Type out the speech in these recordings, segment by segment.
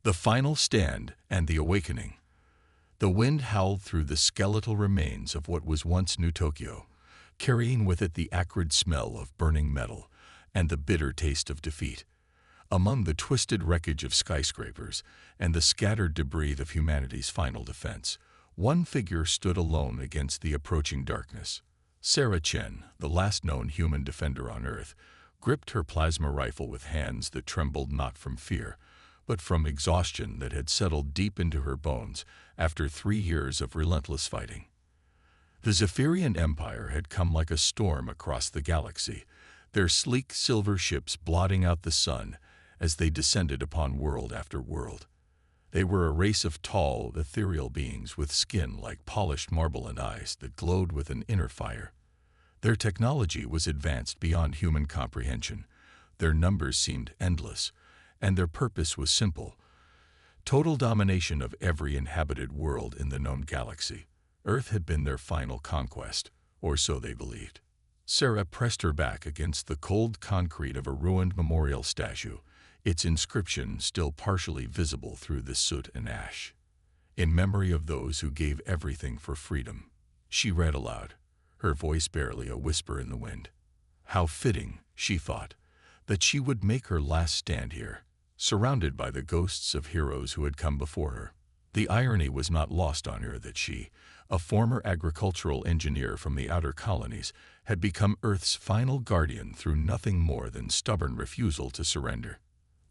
The Final Stand and the Awakening. The wind howled through the skeletal remains of what was once New Tokyo, carrying with it the acrid smell of burning metal and the bitter taste of defeat. Among the twisted wreckage of skyscrapers and the scattered debris of humanity's final defense, one figure stood alone against the approaching darkness. Sarah Chen, the last known human defender on Earth, gripped her plasma rifle with hands that trembled not from fear, but from exhaustion that had settled deep into her bones after 3 years of relentless fighting. The Zephyrian Empire had come like a storm across the galaxy, their sleek silver ships blotting out the sun as they descended upon world after world. They were a race of tall, ethereal beings with skin like polished marble and eyes that glowed with an inner fire. Their technology was advanced beyond human comprehension. Their numbers seemed endless, and their purpose was simple: total domination of every inhabited world in the known galaxy. Earth had been their final conquest, or so they believed. Sarah pressed her back against the cold concrete of a ruined memorial statue, its inscription still partially visible through the soot and ash. "In memory of those who gave everything for freedom," she read aloud, her voice barely a whisper in the wind. How fitting, she thought, that she would make her last stand here, surrounded by the ghosts of heroes who had come before her. The irony was not lost on her that she, a former agricultural engineer from the outer colonies, had become Earth's final guardian through nothing more than stubborn refusal to surrender.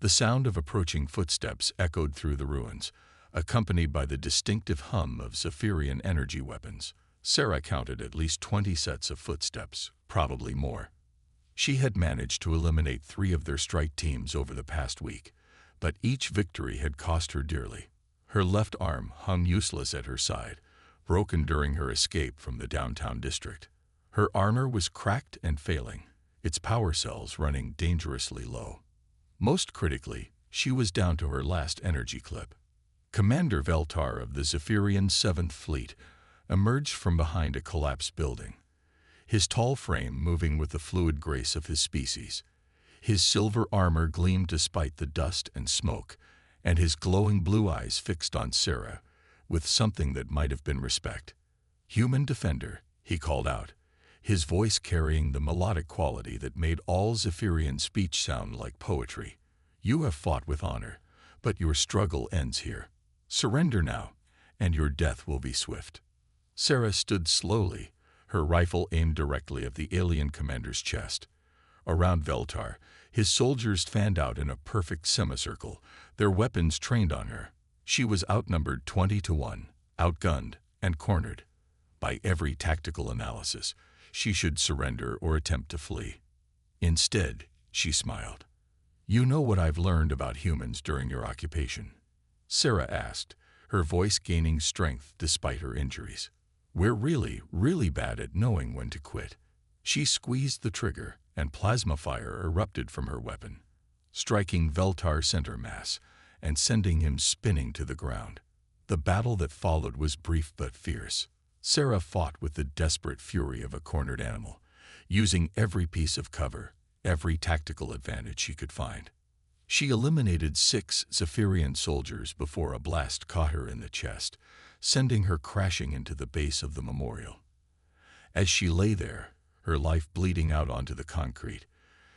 The sound of approaching footsteps echoed through the ruins, accompanied by the distinctive hum of Zephyrian energy weapons. Sarah counted at least 20 sets of footsteps, probably more. She had managed to eliminate 3 of their strike teams over the past week, but each victory had cost her dearly. Her left arm hung useless at her side, broken during her escape from the downtown district. Her armor was cracked and failing, its power cells running dangerously low. Most critically, she was down to her last energy clip. Commander Veltar of the Zephyrian 7th Fleet emerged from behind a collapsed building, his tall frame moving with the fluid grace of his species. His silver armor gleamed despite the dust and smoke, and his glowing blue eyes fixed on Sarah with something that might have been respect. "Human defender," he called out, his voice carrying the melodic quality that made all Zephyrian speech sound like poetry. "You have fought with honor, but your struggle ends here. Surrender now, and your death will be swift." Sarah stood slowly, her rifle aimed directly at the alien commander's chest. Around Veltar, his soldiers fanned out in a perfect semicircle, their weapons trained on her. She was outnumbered 20 to 1, outgunned and cornered. By every tactical analysis, she should surrender or attempt to flee. Instead, she smiled. "You know what I've learned about humans during your occupation?" Sarah asked, her voice gaining strength despite her injuries. "We're really, really bad at knowing when to quit." She squeezed the trigger, and plasma fire erupted from her weapon, striking Veltar's center mass and sending him spinning to the ground. The battle that followed was brief but fierce. Sarah fought with the desperate fury of a cornered animal, using every piece of cover, every tactical advantage she could find. She eliminated 6 Zephyrian soldiers before a blast caught her in the chest, sending her crashing into the base of the memorial. As she lay there, her life bleeding out onto the concrete,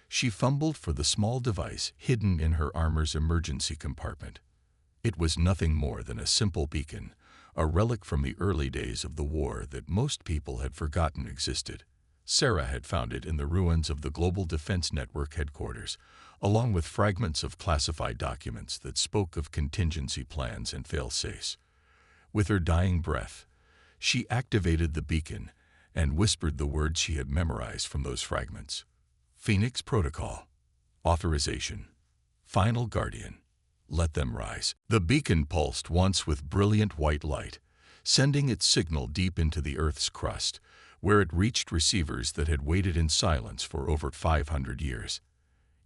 she fumbled for the small device hidden in her armor's emergency compartment. It was nothing more than a simple beacon, a relic from the early days of the war that most people had forgotten existed. Sarah had found it in the ruins of the Global Defense Network headquarters, along with fragments of classified documents that spoke of contingency plans and fail-safes. With her dying breath, she activated the beacon and whispered the words she had memorized from those fragments. "Phoenix Protocol. Authorization. Final Guardian. Let them rise." The beacon pulsed once with brilliant white light, sending its signal deep into the Earth's crust, where it reached receivers that had waited in silence for over 500 years.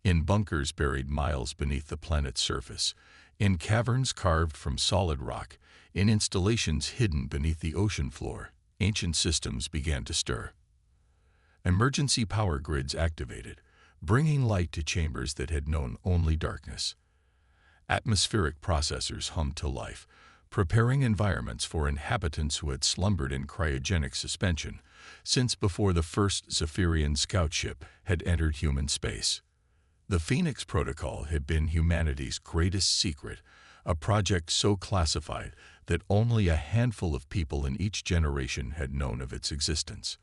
In bunkers buried miles beneath the planet's surface, in caverns carved from solid rock, in installations hidden beneath the ocean floor, ancient systems began to stir. Emergency power grids activated, bringing light to chambers that had known only darkness. Atmospheric processors hummed to life, preparing environments for inhabitants who had slumbered in cryogenic suspension since before the first Zephyrian scout ship had entered human space. The Phoenix Protocol had been humanity's greatest secret, a project so classified that only a handful of people in each generation had known of its existence.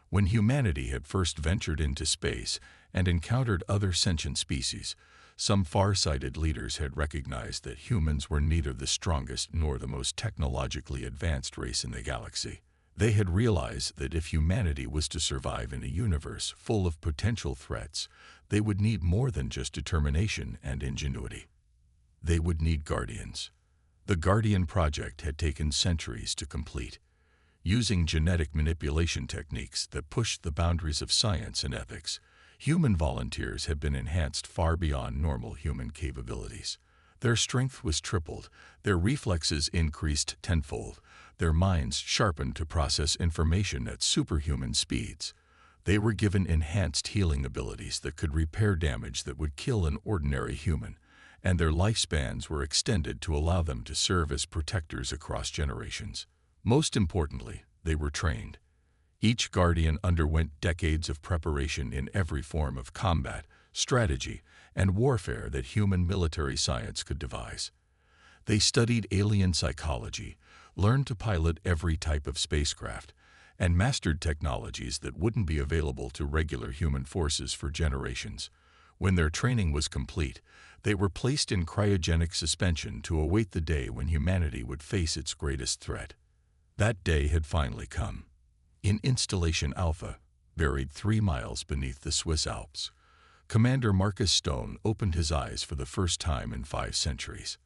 When humanity had first ventured into space and encountered other sentient species, some far-sighted leaders had recognized that humans were neither the strongest nor the most technologically advanced race in the galaxy. They had realized that if humanity was to survive in a universe full of potential threats, they would need more than just determination and ingenuity. They would need guardians. The Guardian Project had taken centuries to complete. Using genetic manipulation techniques that pushed the boundaries of science and ethics, human volunteers had been enhanced far beyond normal human capabilities. Their strength was tripled, their reflexes increased tenfold, their minds sharpened to process information at superhuman speeds. They were given enhanced healing abilities that could repair damage that would kill an ordinary human, and their lifespans were extended to allow them to serve as protectors across generations. Most importantly, they were trained. Each Guardian underwent decades of preparation in every form of combat, strategy, and warfare that human military science could devise. They studied alien psychology, learned to pilot every type of spacecraft, and mastered technologies that wouldn't be available to regular human forces for generations. When their training was complete, they were placed in cryogenic suspension to await the day when humanity would face its greatest threat. That day had finally come. In Installation Alpha, buried 3 miles beneath the Swiss Alps, Commander Marcus Stone opened his eyes for the first time in 5 centuries.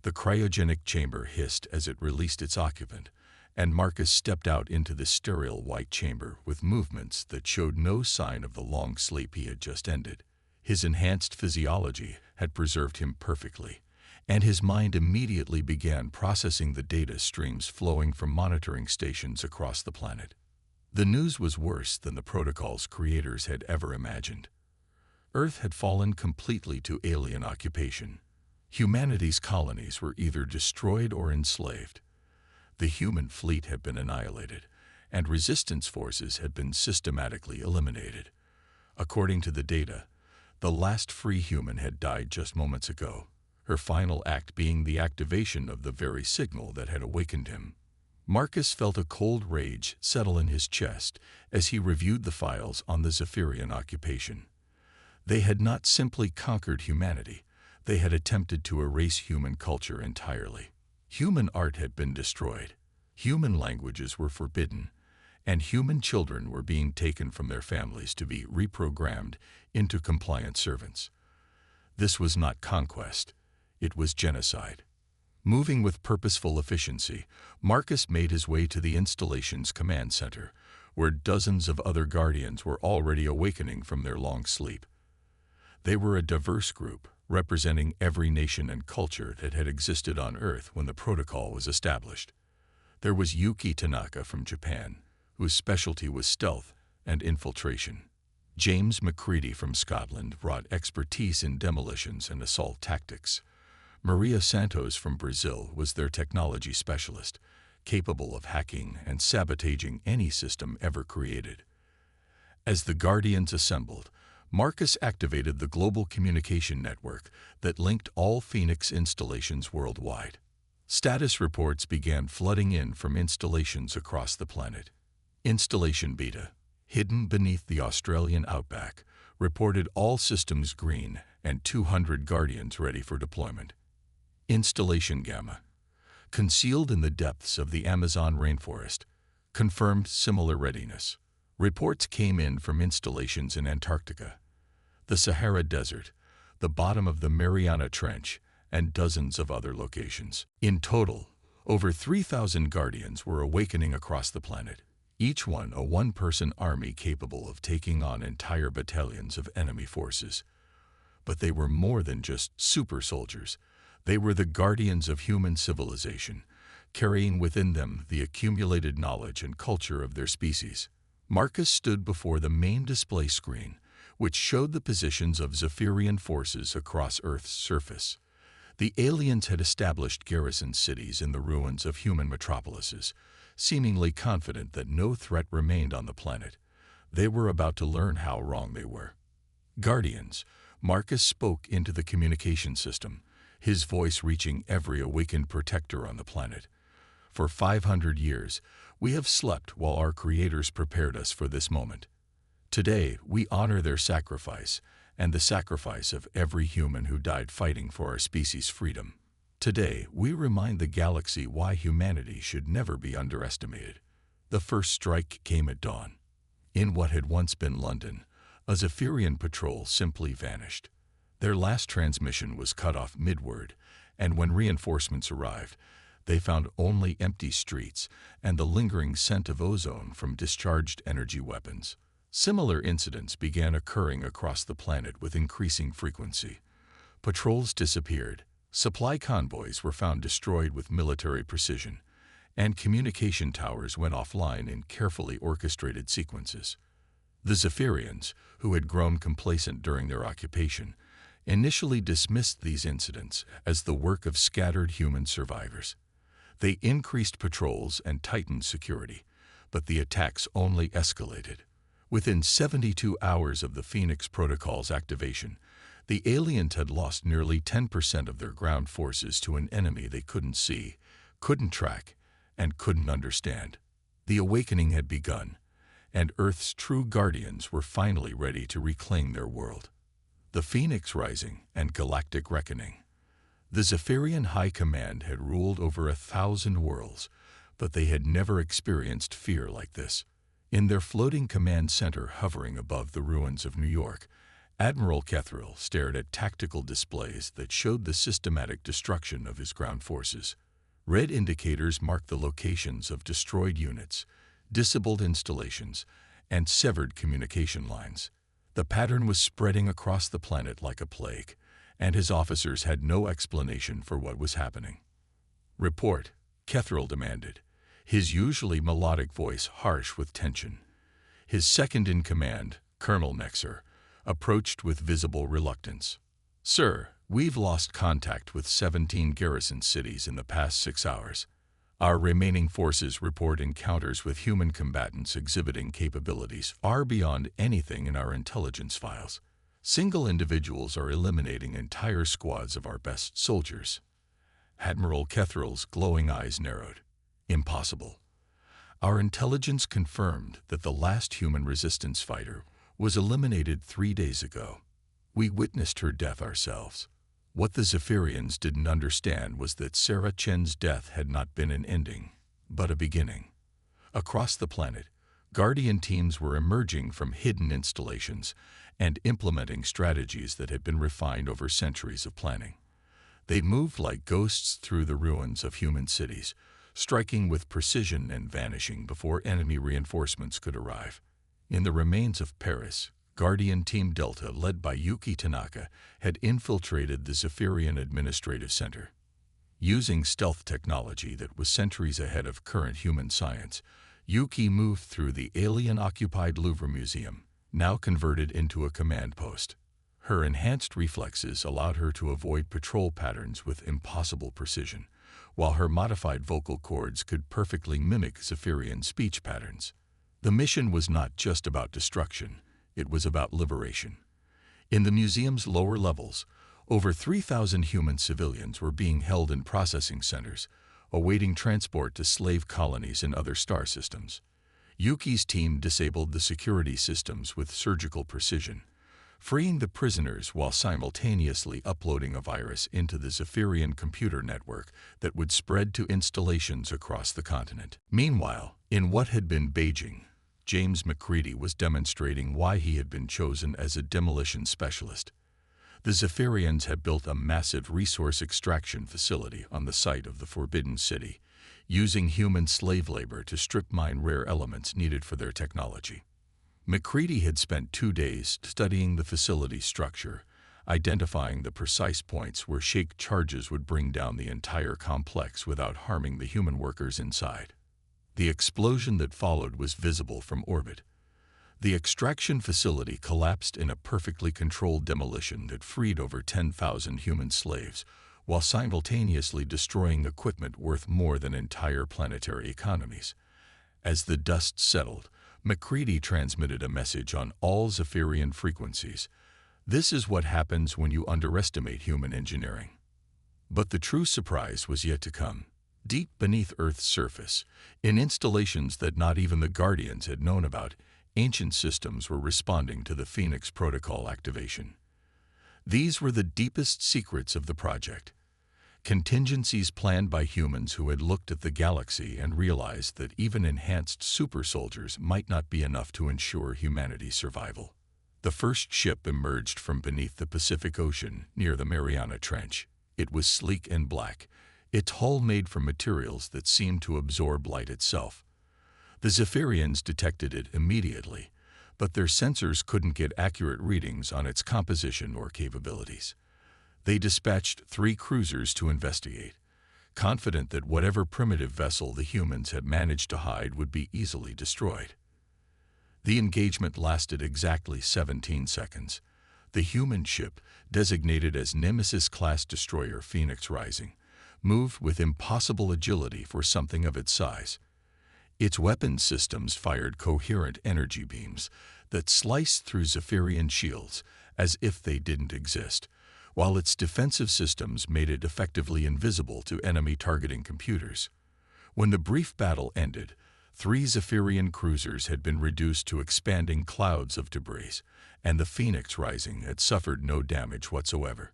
The cryogenic chamber hissed as it released its occupant, and Marcus stepped out into the sterile white chamber with movements that showed no sign of the long sleep he had just ended. His enhanced physiology had preserved him perfectly, and his mind immediately began processing the data streams flowing from monitoring stations across the planet. The news was worse than the protocol's creators had ever imagined. Earth had fallen completely to alien occupation. Humanity's colonies were either destroyed or enslaved. The human fleet had been annihilated, and resistance forces had been systematically eliminated. According to the data, the last free human had died just moments ago, her final act being the activation of the very signal that had awakened him. Marcus felt a cold rage settle in his chest as he reviewed the files on the Zephyrian occupation. They had not simply conquered humanity, they had attempted to erase human culture entirely. Human art had been destroyed, human languages were forbidden, and human children were being taken from their families to be reprogrammed into compliant servants. This was not conquest, it was genocide. Moving with purposeful efficiency, Marcus made his way to the installation's command center, where dozens of other Guardians were already awakening from their long sleep. They were a diverse group, representing every nation and culture that had existed on Earth when the protocol was established. There was Yuki Tanaka from Japan, whose specialty was stealth and infiltration. James McCready from Scotland brought expertise in demolitions and assault tactics. Maria Santos from Brazil was their technology specialist, capable of hacking and sabotaging any system ever created. As the Guardians assembled, Marcus activated the global communication network that linked all Phoenix installations worldwide. Status reports began flooding in from installations across the planet. Installation Beta, hidden beneath the Australian outback, reported all systems green and 200 Guardians ready for deployment. Installation Gamma, concealed in the depths of the Amazon rainforest, confirmed similar readiness. Reports came in from installations in Antarctica, the Sahara Desert, the bottom of the Mariana Trench, and dozens of other locations. In total, over 3,000 Guardians were awakening across the planet, each one a one-person army capable of taking on entire battalions of enemy forces. But they were more than just super soldiers. They were the guardians of human civilization, carrying within them the accumulated knowledge and culture of their species. Marcus stood before the main display screen, which showed the positions of Zephyrian forces across Earth's surface. The aliens had established garrison cities in the ruins of human metropolises, seemingly confident that no threat remained on the planet. They were about to learn how wrong they were. Guardians, Marcus spoke into the communication system, his voice reaching every awakened protector on the planet. For 500 years, we have slept while our creators prepared us for this moment. Today, we honor their sacrifice and the sacrifice of every human who died fighting for our species' freedom. Today, we remind the galaxy why humanity should never be underestimated. The first strike came at dawn. In what had once been London, a Zephyrian patrol simply vanished. Their last transmission was cut off mid-word, and when reinforcements arrived, they found only empty streets and the lingering scent of ozone from discharged energy weapons. Similar incidents began occurring across the planet with increasing frequency. Patrols disappeared, supply convoys were found destroyed with military precision, and communication towers went offline in carefully orchestrated sequences. The Zephyrians, who had grown complacent during their occupation, initially dismissed these incidents as the work of scattered human survivors. They increased patrols and tightened security, but the attacks only escalated. Within 72 hours of the Phoenix Protocol's activation, the aliens had lost nearly 10% of their ground forces to an enemy they couldn't see, couldn't track, and couldn't understand. The awakening had begun, and Earth's true guardians were finally ready to reclaim their world. The Phoenix Rising and Galactic Reckoning. The Zephyrian High Command had ruled over 1,000 worlds, but they had never experienced fear like this. In their floating command center hovering above the ruins of New York, Admiral Kethril stared at tactical displays that showed the systematic destruction of his ground forces. Red indicators marked the locations of destroyed units, disabled installations, and severed communication lines. The pattern was spreading across the planet like a plague, and his officers had no explanation for what was happening. "Report," Kethril demanded, his usually melodic voice harsh with tension. His second-in-command, Colonel Nexer, approached with visible reluctance. "Sir, we've lost contact with 17 garrison cities in the past 6 hours. Our remaining forces report encounters with human combatants exhibiting capabilities far beyond anything in our intelligence files. Single individuals are eliminating entire squads of our best soldiers." Admiral Kethril's glowing eyes narrowed. "Impossible. Our intelligence confirmed that the last human resistance fighter was eliminated 3 days ago. We witnessed her death ourselves. What the Zephyrians didn't understand was that Sarah Chen's death had not been an ending, but a beginning." Across the planet, Guardian teams were emerging from hidden installations and implementing strategies that had been refined over centuries of planning. They moved like ghosts through the ruins of human cities, striking with precision and vanishing before enemy reinforcements could arrive. In the remains of Paris, Guardian Team Delta, led by Yuki Tanaka, had infiltrated the Zephyrian Administrative Center. Using stealth technology that was centuries ahead of current human science, Yuki moved through the alien-occupied Louvre Museum, now converted into a command post. Her enhanced reflexes allowed her to avoid patrol patterns with impossible precision, while her modified vocal cords could perfectly mimic Zephyrian speech patterns. The mission was not just about destruction, it was about liberation. In the museum's lower levels, over 3,000 human civilians were being held in processing centers, awaiting transport to slave colonies in other star systems. Yuki's team disabled the security systems with surgical precision, freeing the prisoners while simultaneously uploading a virus into the Zephyrian computer network that would spread to installations across the continent. Meanwhile, in what had been Beijing, James McCready was demonstrating why he had been chosen as a demolition specialist. The Zephyrians had built a massive resource extraction facility on the site of the Forbidden City, using human slave labor to strip mine rare elements needed for their technology. McCready had spent 2 days studying the facility's structure, identifying the precise points where shake charges would bring down the entire complex without harming the human workers inside. The explosion that followed was visible from orbit. The extraction facility collapsed in a perfectly controlled demolition that freed over 10,000 human slaves, while simultaneously destroying equipment worth more than entire planetary economies. As the dust settled, MacCready transmitted a message on all Zephyrian frequencies. This is what happens when you underestimate human engineering. But the true surprise was yet to come. Deep beneath Earth's surface, in installations that not even the Guardians had known about, ancient systems were responding to the Phoenix Protocol activation. These were the deepest secrets of the project. Contingencies planned by humans who had looked at the galaxy and realized that even enhanced super soldiers might not be enough to ensure humanity's survival. The first ship emerged from beneath the Pacific Ocean near the Mariana Trench. It was sleek and black, its hull made from materials that seemed to absorb light itself. The Zephyrians detected it immediately, but their sensors couldn't get accurate readings on its composition or capabilities. They dispatched 3 cruisers to investigate, confident that whatever primitive vessel the humans had managed to hide would be easily destroyed. The engagement lasted exactly 17 seconds. The human ship, designated as Nemesis-class destroyer Phoenix Rising, moved with impossible agility for something of its size. Its weapons systems fired coherent energy beams that sliced through Zephyrian shields as if they didn't exist, while its defensive systems made it effectively invisible to enemy targeting computers. When the brief battle ended, 3 Zephyrian cruisers had been reduced to expanding clouds of debris, and the Phoenix Rising had suffered no damage whatsoever.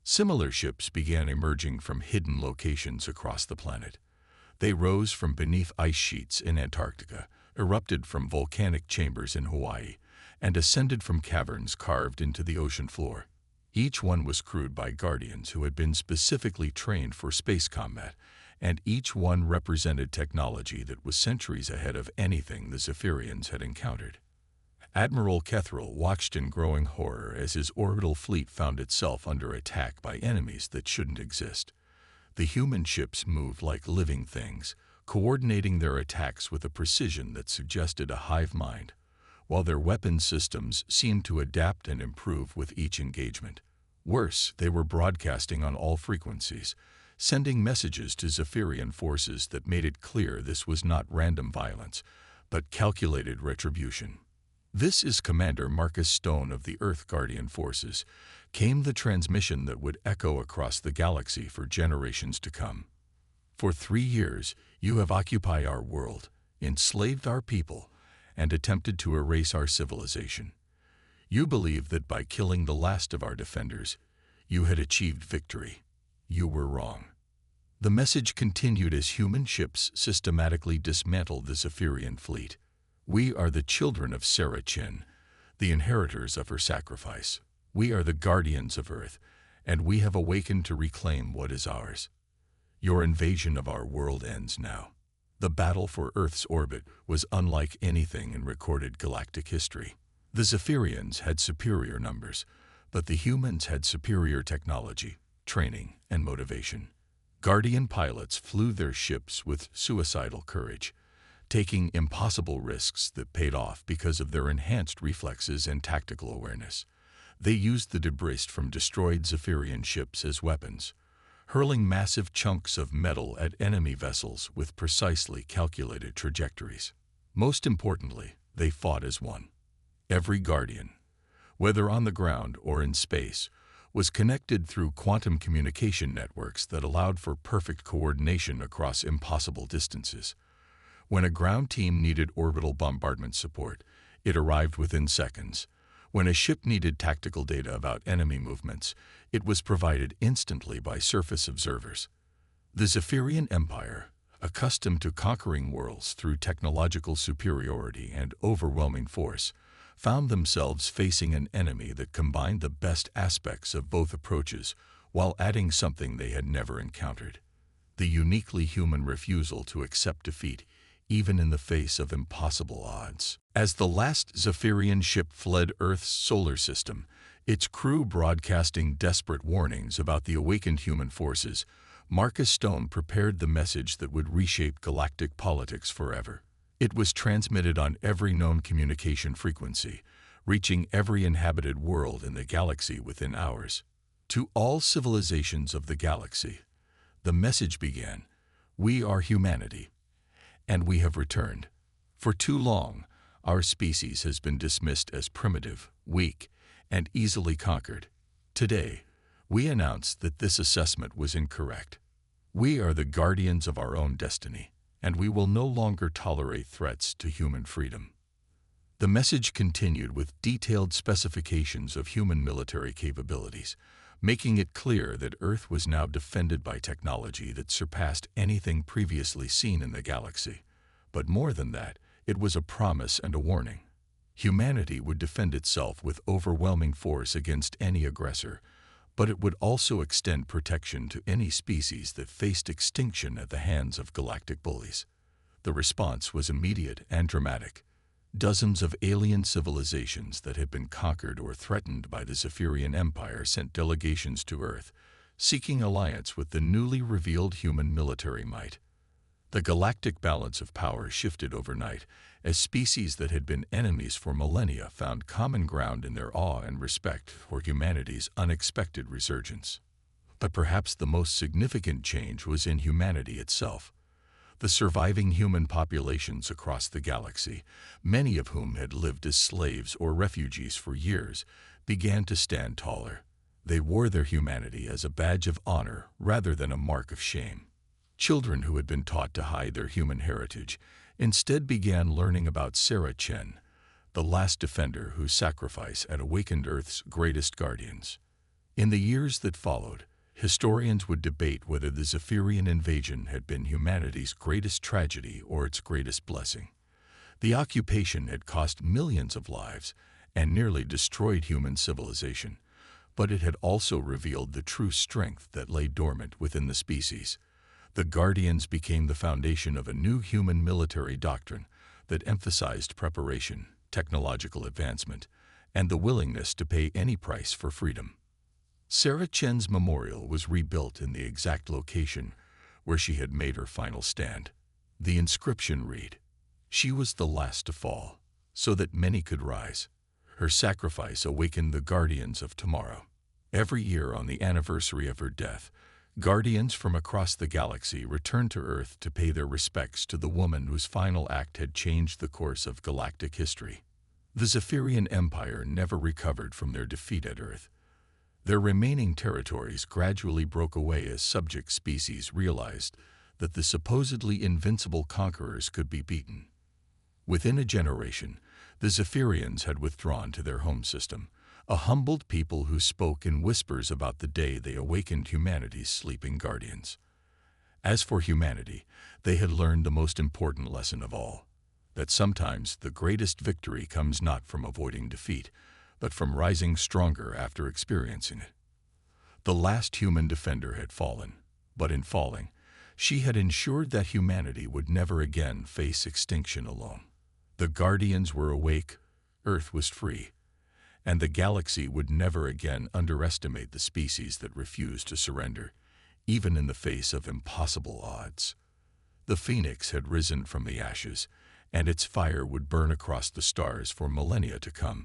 Similar ships began emerging from hidden locations across the planet. They rose from beneath ice sheets in Antarctica, erupted from volcanic chambers in Hawaii, and ascended from caverns carved into the ocean floor. Each one was crewed by Guardians who had been specifically trained for space combat, and each one represented technology that was centuries ahead of anything the Zephyrians had encountered. Admiral Kethril watched in growing horror as his orbital fleet found itself under attack by enemies that shouldn't exist. The human ships moved like living things, coordinating their attacks with a precision that suggested a hive mind, while their weapons systems seemed to adapt and improve with each engagement. Worse, they were broadcasting on all frequencies, sending messages to Zephyrian forces that made it clear this was not random violence, but calculated retribution. "This is Commander Marcus Stone of the Earth Guardian Forces," came the transmission that would echo across the galaxy for generations to come. "For 3 years, you have occupied our world, enslaved our people, and attempted to erase our civilization. You believed that by killing the last of our defenders, you had achieved victory. You were wrong." The message continued as human ships systematically dismantled the Zephyrian fleet. "We are the children of Sarah Chin, the inheritors of her sacrifice. We are the guardians of Earth, and we have awakened to reclaim what is ours. Your invasion of our world ends now." The battle for Earth's orbit was unlike anything in recorded galactic history. The Zephyrians had superior numbers, but the humans had superior technology, training, and motivation. Guardian pilots flew their ships with suicidal courage, taking impossible risks that paid off because of their enhanced reflexes and tactical awareness. They used the debris from destroyed Zephyrian ships as weapons, hurling massive chunks of metal at enemy vessels with precisely calculated trajectories. Most importantly, they fought as one. Every Guardian, whether on the ground or in space, was connected through quantum communication networks that allowed for perfect coordination across impossible distances. When a ground team needed orbital bombardment support, it arrived within seconds. When a ship needed tactical data about enemy movements, it was provided instantly by surface observers. The Zephyrian Empire, accustomed to conquering worlds through technological superiority and overwhelming force, found themselves facing an enemy that combined the best aspects of both approaches while adding something they had never encountered: the uniquely human refusal to accept defeat, even in the face of impossible odds. As the last Zephyrian ship fled Earth's solar system, its crew broadcasting desperate warnings about the awakened human forces, Marcus Stone prepared the message that would reshape galactic politics forever. It was transmitted on every known communication frequency, reaching every inhabited world in the galaxy within hours. To all civilizations of the galaxy, the message began, "We are humanity, and we have returned. For too long, our species has been dismissed as primitive, weak, and easily conquered. Today, we announce that this assessment was incorrect. We are the guardians of our own destiny, and we will no longer tolerate threats to human freedom." The message continued with detailed specifications of human military capabilities, making it clear that Earth was now defended by technology that surpassed anything previously seen in the galaxy. But more than that, it was a promise and a warning. Humanity would defend itself with overwhelming force against any aggressor, but it would also extend protection to any species that faced extinction at the hands of galactic bullies. The response was immediate and dramatic. Dozens of alien civilizations that had been conquered or threatened by the Zephyrian Empire sent delegations to Earth, seeking alliance with the newly revealed human military might. The galactic balance of power shifted overnight, as species that had been enemies for millennia found common ground in their awe and respect for humanity's unexpected resurgence. But perhaps the most significant change was in humanity itself. The surviving human populations across the galaxy, many of whom had lived as slaves or refugees for years, began to stand taller. They wore their humanity as a badge of honor rather than a mark of shame. Children who had been taught to hide their human heritage instead began learning about Sarah Chen, the last defender whose sacrifice had awakened Earth's greatest guardians. In the years that followed, historians would debate whether the Zephyrian invasion had been humanity's greatest tragedy or its greatest blessing. The occupation had cost millions of lives and nearly destroyed human civilization, but it had also revealed the true strength that lay dormant within the species. The Guardians became the foundation of a new human military doctrine that emphasized preparation, technological advancement, and the willingness to pay any price for freedom. Sarah Chen's memorial was rebuilt in the exact location where she had made her final stand. The inscription read, "She was the last to fall, so that many could rise. Her sacrifice awakened the guardians of tomorrow." Every year on the anniversary of her death, guardians from across the galaxy returned to Earth to pay their respects to the woman whose final act had changed the course of galactic history. The Zephyrian Empire never recovered from their defeat at Earth. Their remaining territories gradually broke away as subject species realized that the supposedly invincible conquerors could be beaten. Within a generation, the Zephyrians had withdrawn to their home system, a humbled people who spoke in whispers about the day they awakened humanity's sleeping guardians. As for humanity, they had learned the most important lesson of all, that sometimes the greatest victory comes not from avoiding defeat, but from rising stronger after experiencing it. The last human defender had fallen, but in falling, she had ensured that humanity would never again face extinction alone. The guardians were awake, Earth was free, and the galaxy would never again underestimate the species that refused to surrender, even in the face of impossible odds. The phoenix had risen from the ashes, and its fire would burn across the stars for millennia to come.